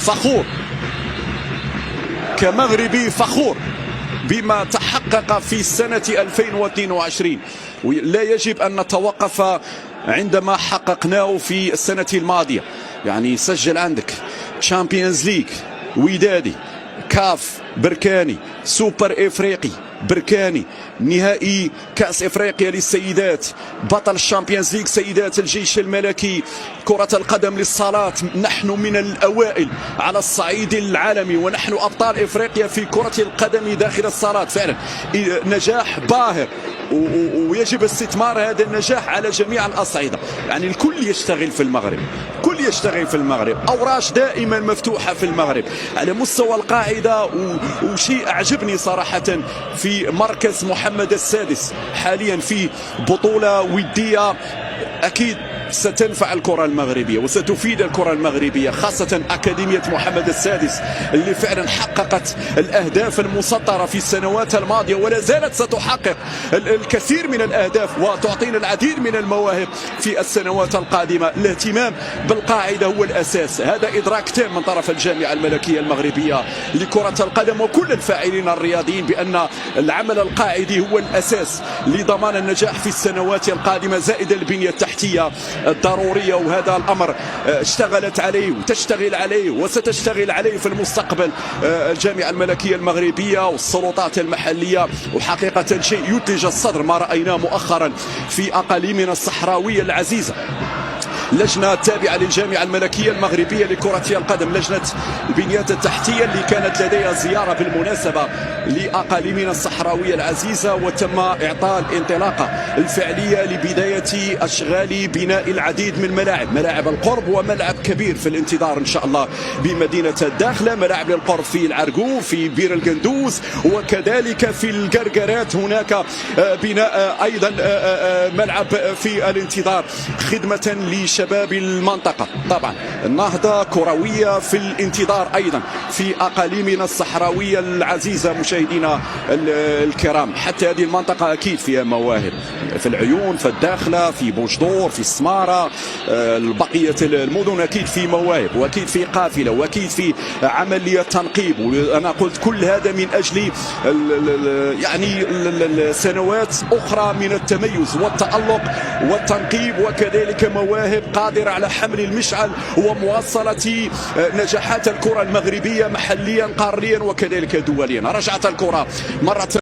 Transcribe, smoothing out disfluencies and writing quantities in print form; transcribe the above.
فخور كمغربي، فخور بما تحقق في سنة 2022. لا يجب أن نتوقف عندما حققناه في السنة الماضية. يعني سجل عندك تشامبيونز ليج ودادي، كاف بركاني، سوبر افريقي بركاني، نهائي كاس افريقيا للسيدات، بطل الشامبيونز ليج سيدات الجيش الملكي، كرة القدم للصالات. نحن من الأوائل على الصعيد العالمي، ونحن أبطال افريقيا في كرة القدم داخل الصالات. فعلا نجاح باهر، ويجب استثمار هذا النجاح على جميع الأصعدة. يعني الكل يشتغل في المغرب، الكل يشتغل في المغرب، أوراش دائما مفتوحة في المغرب على مستوى القاعدة. وشيء أعجبني صراحة في مركز محمد السادس حاليا في بطولة ودية أكيد ستنفع الكرة المغربية وستفيد الكرة المغربية، خاصة أكاديمية محمد السادس اللي فعلا حققت الأهداف المسطرة في السنوات الماضية ولا زالت ستحقق الكثير من الأهداف وتعطينا العديد من المواهب في السنوات القادمة. الاهتمام بالقاعدة هو الأساس، هذا إدراك تام من طرف الجامعة الملكية المغربية لكرة القدم وكل الفاعلين الرياضيين بأن العمل القاعدي هو الأساس لضمان النجاح في السنوات القادمة، زائد البنية التحتية الضرورية. وهذا الأمر اشتغلت عليه وتشتغل عليه وستشتغل عليه في المستقبل الجامعة الملكية المغربية والسلطات المحلية. وحقيقة شيء يثلج الصدر ما رأيناه مؤخرا في أقاليمنا الصحراوية العزيزة. لجنة تابعة للجامعة الملكية المغربية لكرة القدم، لجنة البنيات التحتية، اللي كانت لديها زيارة بالمناسبة لأقاليمنا الصحراوية العزيزة، وتم إعطاء الانطلاقة الفعلية لبداية أشغال بناء العديد من ملاعب القرب وملعب كبير في الانتظار إن شاء الله بمدينة الداخلة، ملاعب للقرب في العرقوب، في بير القندوز، وكذلك في القرقرات هناك بناء أيضا ملعب في الانتظار خدمة لشباب المنطقة. طبعا النهضة كروية في الانتظار أيضا في أقاليمنا الصحراوية العزيزة. مشاهدينا الكرام، حتى هذه المنطقة أكيد فيها مواهب، في العيون، في الداخلة، في بوجدور، في السمارة، بقية المدن أكيد في مواهب، وأكيد في قافلة، وأكيد في عملية تنقيب. وأنا قلت كل هذا من أجل يعني سنوات أخرى من التميز والتألق والتنقيب، وكذلك مواهب قادرة على حمل المشعل ومواصلة نجاحات الكرة المغربية محليا قاريا وكذلك دوليا. رجعت الكرة مرة